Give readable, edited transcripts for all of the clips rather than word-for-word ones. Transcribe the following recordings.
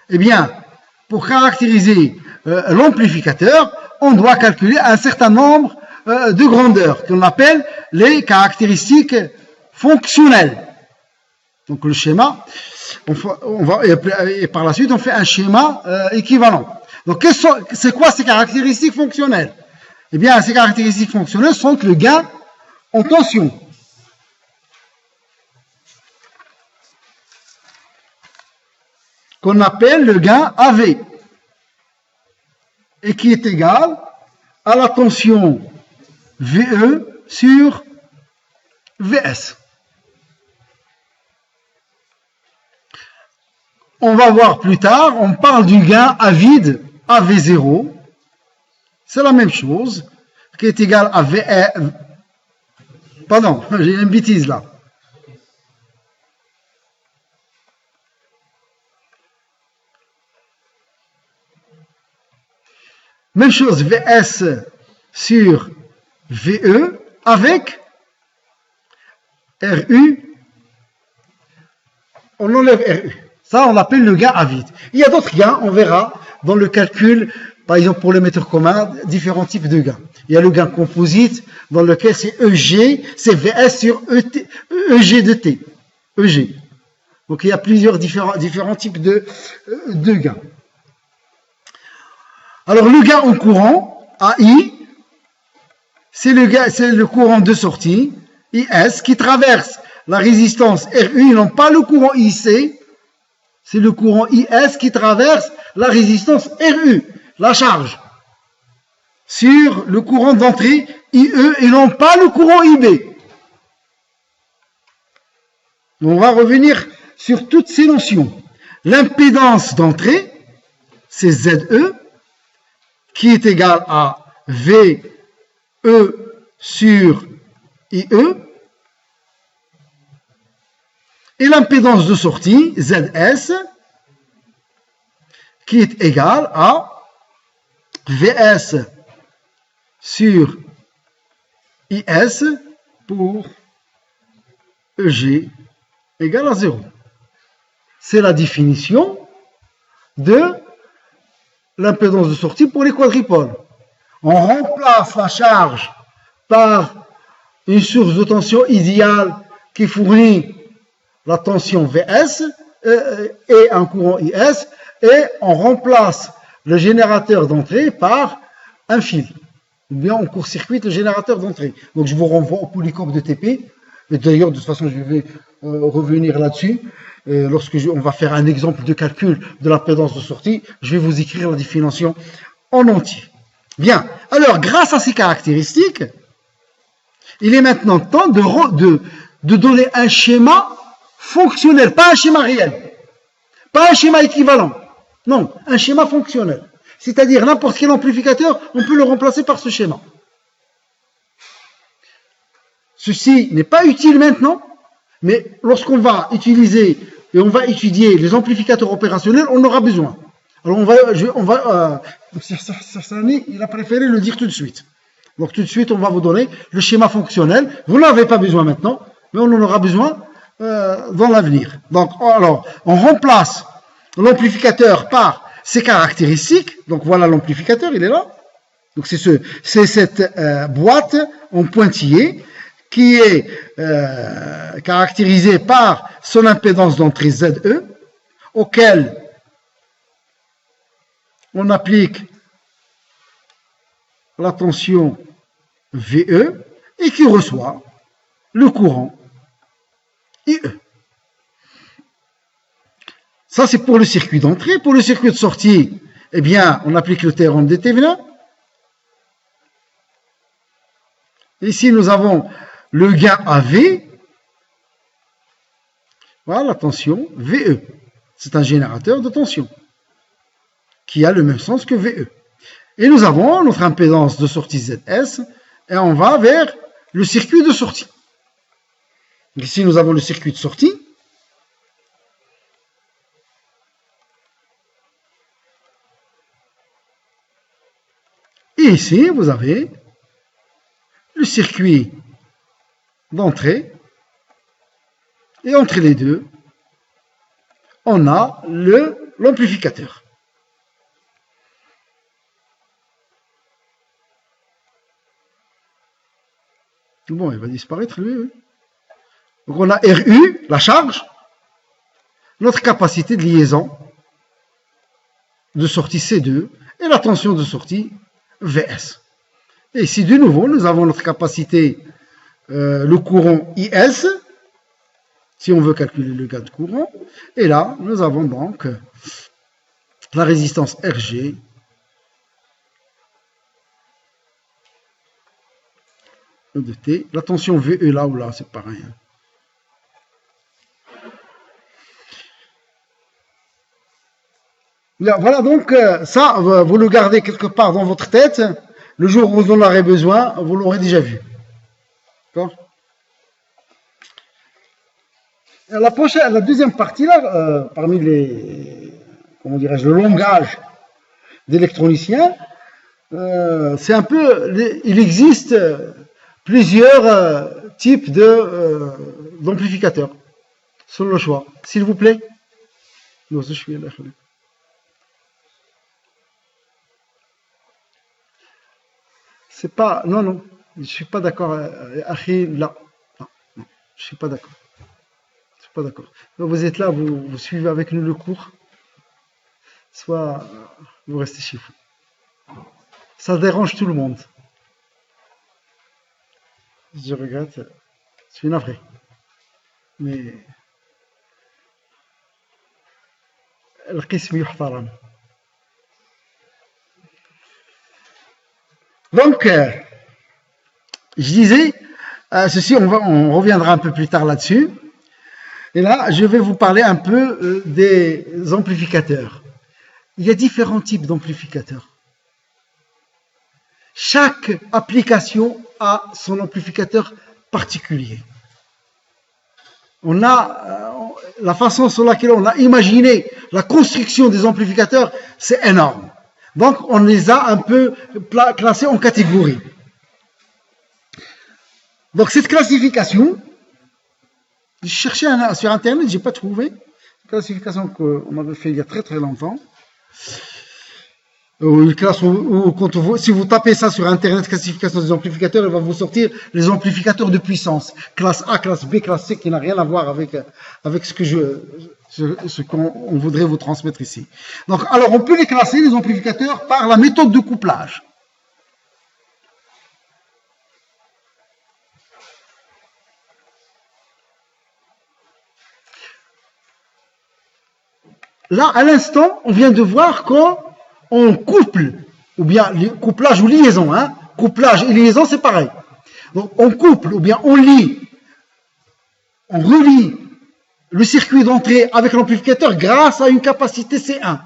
Eh bien, pour caractériser l'amplificateur, on doit calculer un certain nombre de grandeurs qu'on appelle les caractéristiques fonctionnelles. Donc le schéma, et par la suite on fait un schéma équivalent. Donc c'est quoi ces caractéristiques fonctionnelles? Eh bien, ces caractéristiques fonctionnelles sont le gain en tension. Qu'on appelle le gain AV, et qui est égal à la tension VE sur VS. On va voir plus tard, on parle du gain à vide AV0, c'est la même chose, qui est égal à VE. Pardon, j'ai une bêtise là. Même chose, VS sur VE avec RU. On enlève RU. Ça, on l'appelle le gain à vide. Il y a d'autres gains, on verra dans le calcul, par exemple pour les mètres communs, différents types de gains. Il y a le gain composite, dans lequel c'est EG, c'est VS sur EG de T. EG. Donc il y a plusieurs différents types de gains. Alors le gain en courant, AI, c'est le courant de sortie, IS, qui traverse la résistance RU, non pas le courant IC, c'est le courant IS qui traverse la résistance RU, la charge, sur le courant d'entrée IE et non pas le courant IB. On va revenir sur toutes ces notions. L'impédance d'entrée, c'est ZE, qui est égal à VE sur IE, et l'impédance de sortie, ZS, qui est égal à VS sur IS pour EG égale à 0. C'est la définition de l'impédance de sortie pour les quadripoles. On remplace la charge par une source de tension idéale qui fournit la tension VS et un courant IS, et on remplace le générateur d'entrée par un fil. Ou bien on court-circuite le générateur d'entrée. Donc je vous renvoie au polycope de TP. Et d'ailleurs, de toute façon, je vais revenir là-dessus. Lorsque on va faire un exemple de calcul de l'impédance de sortie, je vais vous écrire la définition en entier. Bien, alors grâce à ces caractéristiques, il est maintenant temps de donner un schéma fonctionnel, pas un schéma réel, pas un schéma équivalent, non, un schéma fonctionnel. C'est-à-dire n'importe quel amplificateur, on peut le remplacer par ce schéma. Ceci n'est pas utile maintenant, mais lorsqu'on va utiliser et on va étudier les amplificateurs opérationnels, on aura besoin. Alors il a préféré le dire tout de suite. Donc tout de suite, on va vous donner le schéma fonctionnel. Vous n'en avez pas besoin maintenant, mais on en aura besoin dans l'avenir. Donc, alors, on remplace l'amplificateur par ses caractéristiques. Donc voilà l'amplificateur, il est là. Donc c'est cette boîte en pointillé qui est caractérisée par son impédance d'entrée ZE, auquel on applique la tension VE et qui reçoit le courant IE. Ça, c'est pour le circuit d'entrée. Pour le circuit de sortie, eh bien, on applique le théorème de Thévenin. Ici, nous avons le gain AV. Voilà la tension VE. C'est un générateur de tension qui a le même sens que VE. Et nous avons notre impédance de sortie ZS et on va vers le circuit de sortie. Ici, nous avons le circuit de sortie. Et ici, vous avez le circuit d'entrée. Et entre les deux, on a le l'amplificateur. Bon, il va disparaître lui, oui. Donc on a RU, la charge, notre capacité de liaison de sortie C2 et la tension de sortie VS. Et ici, de nouveau, nous avons notre capacité, le courant IS, si on veut calculer le gain de courant. Et là, nous avons donc la résistance RG de T. La tension VE là ou là, c'est pareil. Là, voilà, donc ça, vous le gardez quelque part dans votre tête. Le jour où vous en aurez besoin, vous l'aurez déjà vu. D'accord? La deuxième partie, là, parmi les, comment dirais-je, le langage d'électronicien, c'est un peu, il existe plusieurs types d'amplificateurs, selon le choix. S'il vous plaît. Non, je suis là. C'est pas, non, je suis pas d'accord. Là, non, je suis pas d'accord. Je suis pas d'accord. Vous êtes là, vous suivez avec nous le cours, soit vous restez chez vous. Ça dérange tout le monde. Je regrette, je suis navré. Mais القسم يحترم. Donc, je disais, ceci, on reviendra un peu plus tard là-dessus. Et là, je vais vous parler un peu des amplificateurs. Il y a différents types d'amplificateurs. Chaque application a son amplificateur particulier. On a la façon sur laquelle on a imaginé la construction des amplificateurs, c'est énorme. Donc, on les a un peu classés en catégories. Donc, cette classification, je cherchais sur Internet, je n'ai pas trouvé. Une classification qu'on avait fait il y a très très longtemps. Si vous tapez ça sur Internet, classification des amplificateurs, il va vous sortir les amplificateurs de puissance. Classe A, classe B, classe C, qui n'a rien à voir avec ce qu'on voudrait vous transmettre ici. Donc, alors, on peut les classer, les amplificateurs, par la méthode de couplage. Là, à l'instant, on vient de voir qu'on couple, ou bien couplage ou liaison, hein. Couplage et liaison, c'est pareil. Donc, on couple, ou bien on relie le circuit d'entrée avec l'amplificateur grâce à une capacité C1.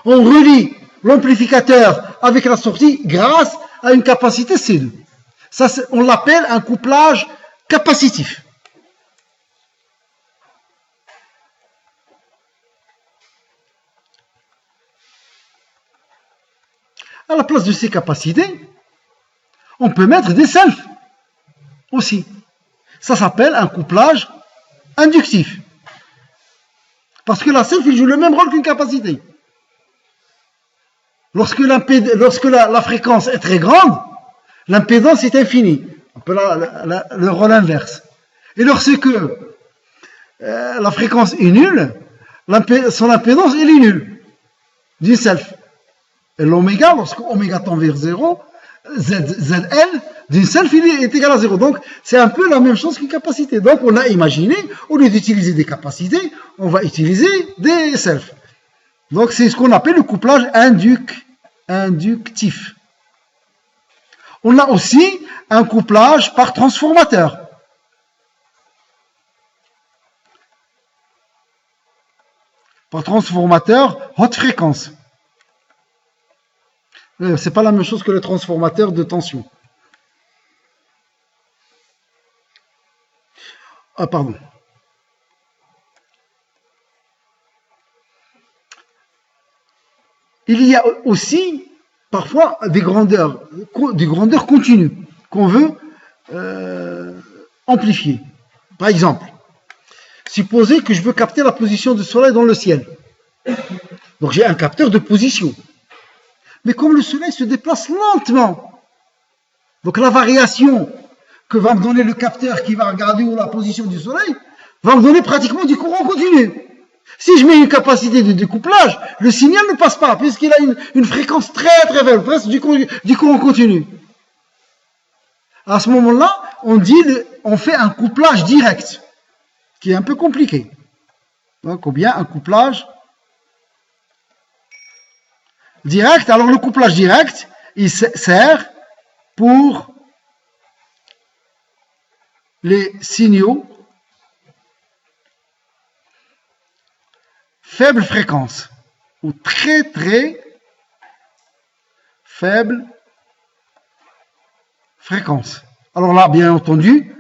On relie l'amplificateur avec la sortie grâce à une capacité C2. Ça, on l'appelle un couplage capacitif. À la place de ces capacités, on peut mettre des selfs aussi. Ça s'appelle un couplage inductif. Parce que la self, il joue le même rôle qu'une capacité. Lorsque la fréquence est très grande, l'impédance est infinie. On peut le rôle inverse. Et lorsque la fréquence est nulle, son impédance elle est nulle. D'une self. Et l'oméga, lorsque oméga tend vers 0, ZL d'une self est égal à 0. Donc, c'est un peu la même chose qu'une capacité. Donc, on a imaginé, au lieu d'utiliser des capacités, on va utiliser des selfs. Donc, c'est ce qu'on appelle le couplage inductif. On a aussi un couplage par transformateur. Par transformateur haute fréquence. C'est pas la même chose que le transformateur de tension. Ah, pardon. Il y a aussi parfois des grandeurs continues qu'on veut amplifier. Par exemple, supposez que je veux capter la position du soleil dans le ciel. Donc j'ai un capteur de position. Mais comme le soleil se déplace lentement, donc la variation que va me donner le capteur qui va regarder où la position du soleil va me donner pratiquement du courant continu. Si je mets une capacité de découplage, le signal ne passe pas, puisqu'il a une fréquence très très faible, presque du courant continu. À ce moment-là, on fait un couplage direct, qui est un peu compliqué. Donc, ou bien un couplage direct. Alors, le couplage direct, il sert pour les signaux faible fréquence ou très très faible fréquence. Alors là, bien entendu,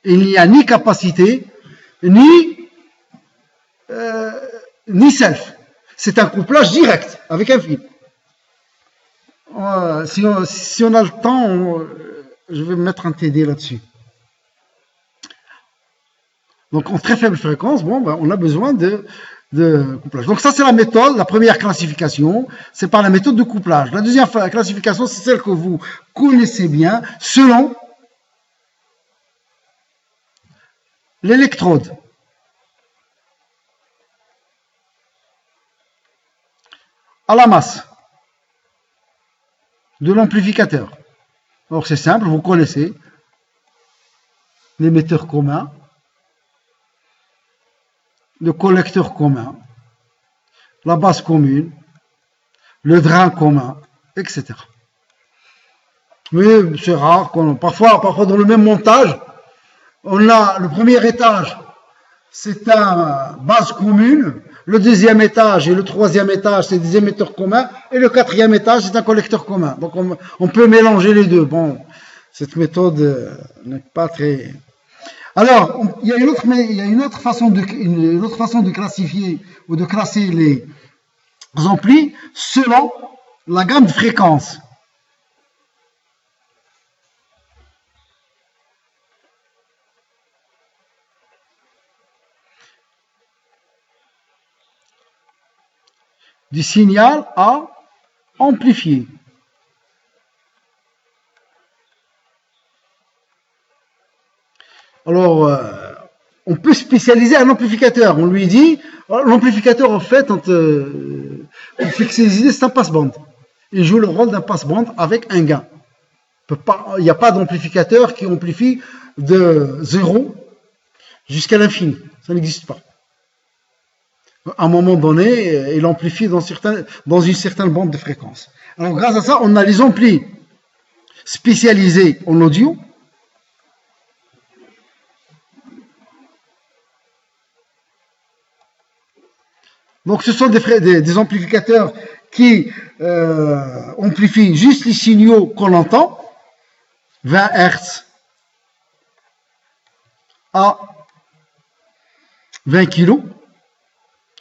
il n'y a ni capacité, ni self. C'est un couplage direct avec un fil. Si on a le temps, je vais mettre un TD là-dessus. Donc en très faible fréquence, on a besoin de couplage. Donc ça c'est la méthode, la première classification, c'est par la méthode de couplage. La deuxième classification, c'est celle que vous connaissez bien, selon l'électrode. À la masse de l'amplificateur. Alors c'est simple, vous connaissez l'émetteur commun, le collecteur commun, la base commune, le drain commun, etc. Mais c'est rare, parfois dans le même montage, on a le premier étage, c'est une base commune, le deuxième étage et le troisième étage, c'est des émetteurs communs, et le quatrième étage, c'est un collecteur commun. Donc on peut mélanger les deux. Bon, cette méthode n'est pas très... Alors, il y a une autre façon de classifier ou de classer les amplis selon la gamme de fréquences. Du signal à amplifier. Alors, on peut spécialiser un amplificateur. On lui dit, l'amplificateur, en fait, pour fixer les idées, c'est un passe-bande. Il joue le rôle d'un passe-bande avec un gain. Il n'y a pas d'amplificateur qui amplifie de 0 jusqu'à l'infini. Ça n'existe pas. À un moment donné, il amplifie dans une certaine bande de fréquence. Alors, grâce à ça, on a les amplis spécialisés en audio. Donc, ce sont des amplificateurs qui amplifient juste les signaux qu'on entend, 20 Hz à 20 kg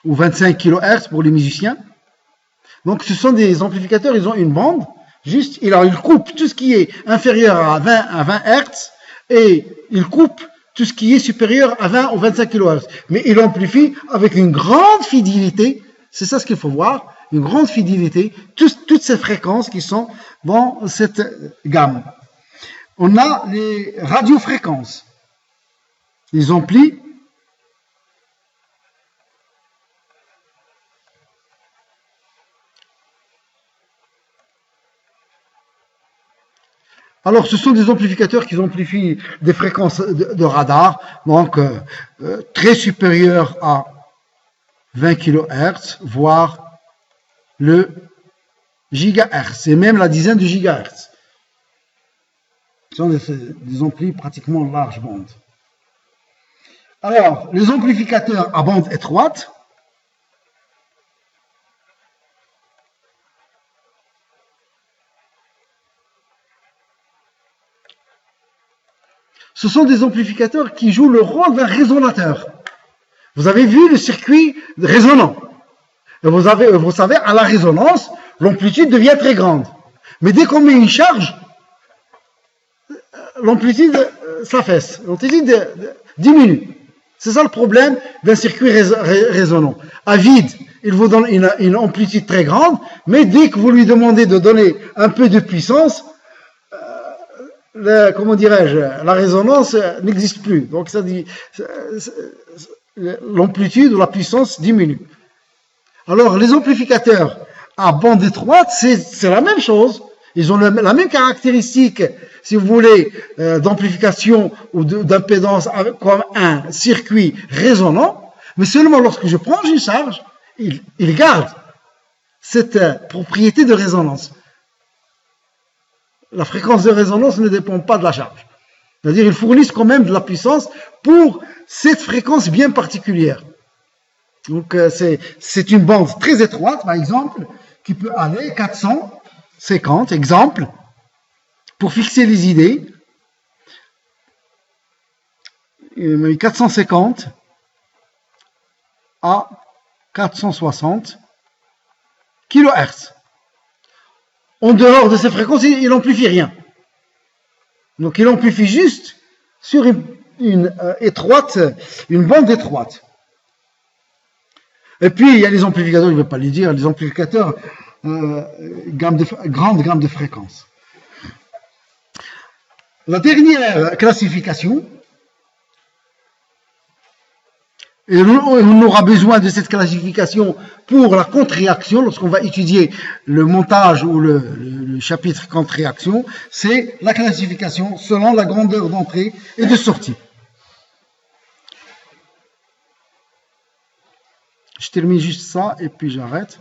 ou 25 kHz pour les musiciens. Donc, ce sont des amplificateurs, ils ont une bande, ils coupent tout ce qui est inférieur à 20 Hz et ils coupent tout ce qui est supérieur à 20 ou 25 kHz. Mais il amplifie avec une grande fidélité, c'est ça ce qu'il faut voir, une grande fidélité, toutes ces fréquences qui sont dans cette gamme. On a les radiofréquences. Les amplis alors, ce sont des amplificateurs qui amplifient des fréquences de radar, donc très supérieures à 20 kHz, voire le gigahertz, et même la dizaine de gigahertz. Ce sont des amplis pratiquement large bande. Alors, les amplificateurs à bande étroite, ce sont des amplificateurs qui jouent le rôle d'un résonateur. Vous avez vu le circuit résonant. Et vous savez, à la résonance, l'amplitude devient très grande. Mais dès qu'on met une charge, l'amplitude s'affaisse, l'amplitude diminue. C'est ça le problème d'un circuit résonant. À vide il vous donne une amplitude très grande, mais dès que vous lui demandez de donner un peu de puissance, comment dirais-je, la résonance n'existe plus. Donc ça dit, l'amplitude ou la puissance diminue. Alors les amplificateurs à bande étroite, c'est la même chose. Ils ont la même caractéristique, si vous voulez, d'amplification ou d'impédance comme un circuit résonnant, mais seulement lorsque je prends une charge, il garde cette propriété de résonance. La fréquence de résonance ne dépend pas de la charge. C'est-à-dire qu'ils fournissent quand même de la puissance pour cette fréquence bien particulière. Donc c'est une bande très étroite, par exemple, qui peut aller 450, exemple, pour fixer les idées. 450 à 460 kHz. En dehors de ces fréquences, il n'amplifie rien. Donc il amplifie juste sur une bande étroite. Et puis il y a les amplificateurs, je ne vais pas les dire, les amplificateurs grande gamme de fréquences. La dernière classification, et on aura besoin de cette classification pour la contre-réaction, lorsqu'on va étudier le montage ou le chapitre contre-réaction, c'est la classification selon la grandeur d'entrée et de sortie. Je termine juste ça et puis j'arrête.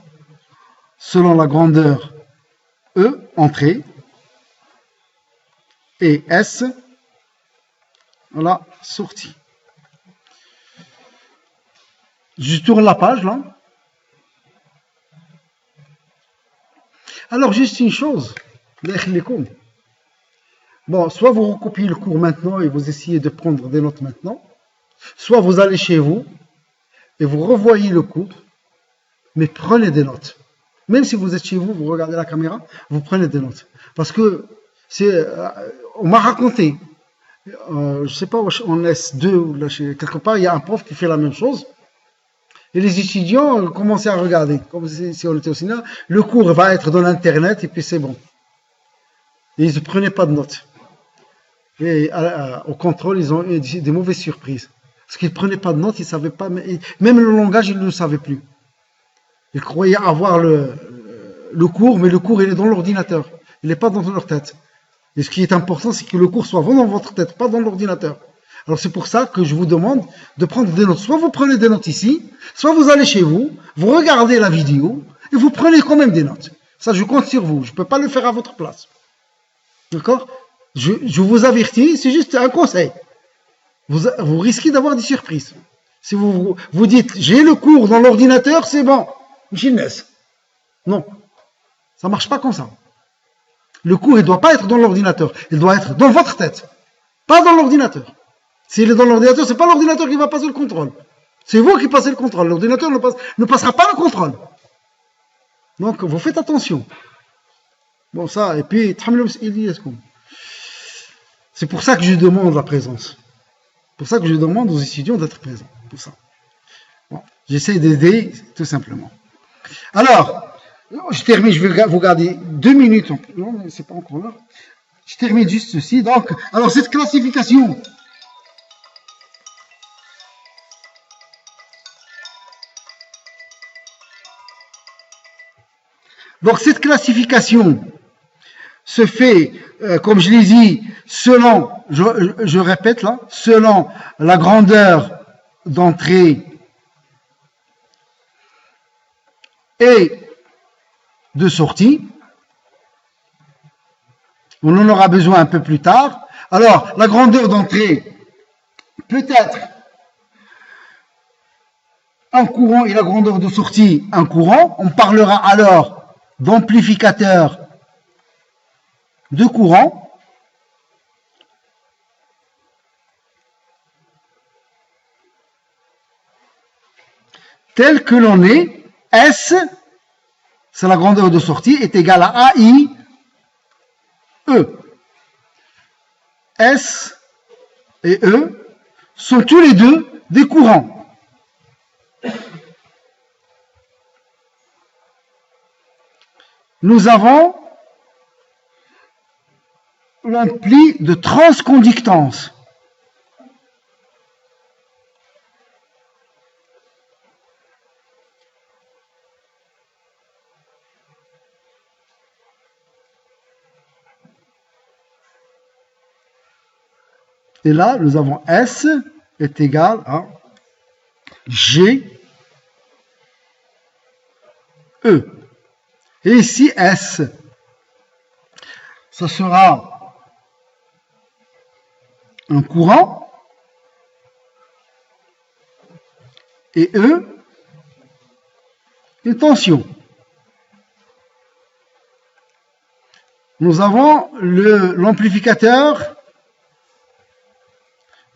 Selon la grandeur E, entrée, et S, voilà, sortie. Je tourne la page là. Alors juste une chose, bon, soit vous recopiez le cours maintenant et vous essayez de prendre des notes maintenant, soit vous allez chez vous et vous revoyez le cours, mais prenez des notes. Même si vous êtes chez vous, vous regardez la caméra, vous prenez des notes. Parce que on m'a raconté, je ne sais pas, en S2 ou là, quelque part, il y a un prof qui fait la même chose. Et les étudiants commençaient à regarder, comme si on était au cinéma. Le cours va être dans l'internet et puis c'est bon. Et ils ne prenaient pas de notes. Et au contrôle, ils ont eu des mauvaises surprises. Parce qu'ils ne prenaient pas de notes, ils ne savaient pas, même le langage, ils ne le savaient plus. Ils croyaient avoir le cours, mais le cours, il est dans l'ordinateur. Il n'est pas dans leur tête. Et ce qui est important, c'est que le cours soit vraiment dans votre tête, pas dans l'ordinateur. Alors c'est pour ça que je vous demande de prendre des notes. Soit vous prenez des notes ici, soit vous allez chez vous, vous regardez la vidéo, et vous prenez quand même des notes. Ça, je compte sur vous. Je ne peux pas le faire à votre place. D'accord ? Je vous avertis, c'est juste un conseil. Vous risquez d'avoir des surprises. Si vous dites, j'ai le cours dans l'ordinateur, c'est bon. Non. Ça ne marche pas comme ça. Le cours, il ne doit pas être dans l'ordinateur. Il doit être dans votre tête. Pas dans l'ordinateur. S'il est dans l'ordinateur, ce n'est pas l'ordinateur qui va passer le contrôle. C'est vous qui passez le contrôle. L'ordinateur ne passera pas le contrôle. Donc, vous faites attention. Bon, ça, et puis, c'est pour ça que je demande la présence. C'est pour ça que je demande aux étudiants d'être présents. Pour ça. Bon, j'essaie d'aider, tout simplement. Alors, je termine, je vais vous garder 2 minutes. Non, c'est pas encore là. Je termine juste ceci. Donc, alors, cette classification. Donc, cette classification se fait, comme je l'ai dit, selon, je répète là, selon la grandeur d'entrée et de sortie. On en aura besoin un peu plus tard. Alors, la grandeur d'entrée peut être un courant et la grandeur de sortie un courant. On parlera alors d'amplificateur de courant. Tel que l'on est, S, c'est la grandeur de sortie, est égal à AI, E. S et E sont tous les deux des courants. nous avons l'ampli de transconductance. Et là, nous avons S est égal à G, E. Et ici, S, ça sera un courant, et E, une tension. Nous avons l'amplificateur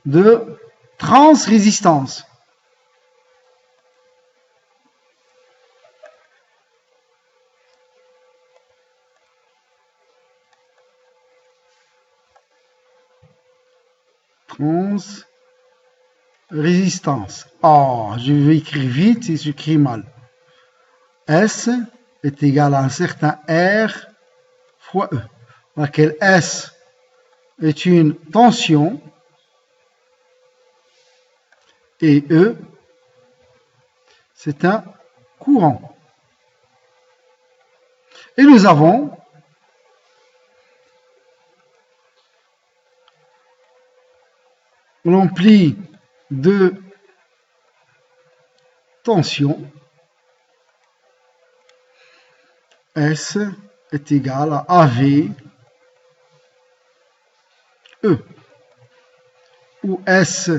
de transrésistance. Transrésistance. Oh, je vais écrire vite et j'écris mal. S est égal à un certain R fois E, dans laquelle S est une tension et E, c'est un courant. Et nous avons l'ampli de tension S est égal à AV E, où S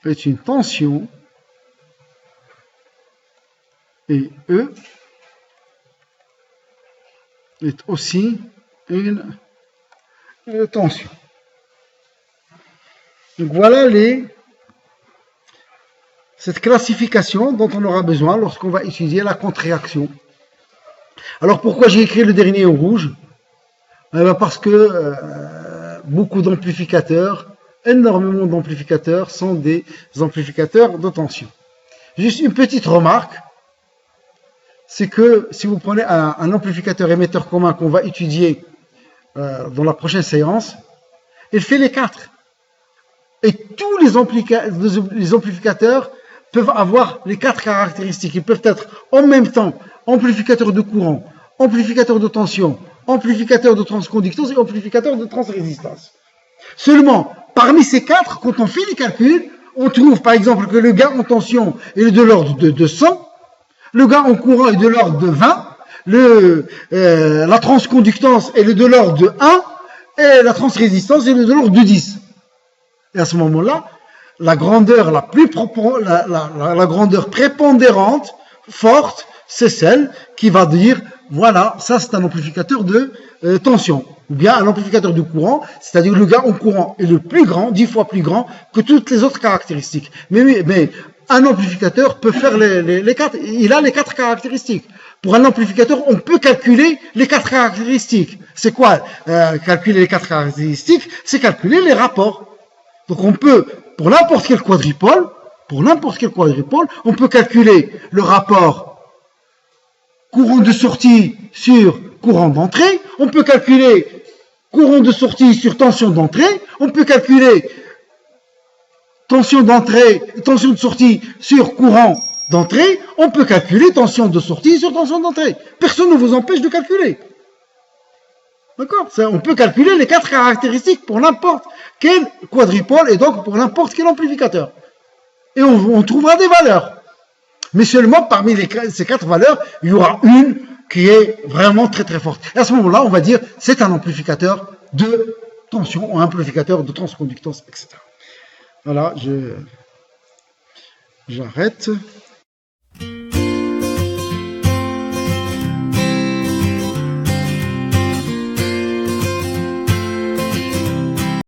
est une tension et E est aussi une tension. Donc voilà cette classification dont on aura besoin lorsqu'on va étudier la contre-réaction. Alors pourquoi j'ai écrit le dernier en rouge? Parce que beaucoup d'amplificateurs, énormément d'amplificateurs sont des amplificateurs de tension. Juste une petite remarque, c'est que si vous prenez un amplificateur émetteur commun qu'on va étudier dans la prochaine séance, il fait les 4. Et tous les amplificateurs peuvent avoir les 4 caractéristiques. Ils peuvent être en même temps amplificateur de courant, amplificateur de tension, amplificateur de transconductance et amplificateur de transrésistance. Seulement, parmi ces 4, quand on fait les calculs, on trouve par exemple que le gain en tension est de l'ordre de 200, le gain en courant est de l'ordre de 20, la transconductance est de l'ordre de 1 et la transrésistance est de l'ordre de 10. Et à ce moment-là, la grandeur la grandeur prépondérante, forte, c'est celle qui va dire, voilà, ça c'est un amplificateur de tension. Ou bien un amplificateur de courant, c'est-à-dire le gain en courant est le plus grand, 10 fois plus grand que toutes les autres caractéristiques. Mais un amplificateur peut faire les 4, il a les 4 caractéristiques. Pour un amplificateur, on peut calculer les 4 caractéristiques. C'est quoi calculer les 4 caractéristiques? C'est calculer les rapports. Donc on peut, pour n'importe quel quadripôle, on peut calculer le rapport courant de sortie sur courant d'entrée, on peut calculer courant de sortie sur tension d'entrée, on peut calculer tension de sortie sur courant d'entrée, on peut calculer tension de sortie sur tension d'entrée. Personne ne vous empêche de calculer. D'accord? On peut calculer les 4 caractéristiques pour n'importe quel quadripôle et donc pour n'importe quel amplificateur. Et on trouvera des valeurs. Mais seulement parmi ces 4 valeurs, il y aura une qui est vraiment très très forte. Et à ce moment-là, on va dire c'est un amplificateur de tension ou un amplificateur de transconductance, etc. Voilà, j'arrête.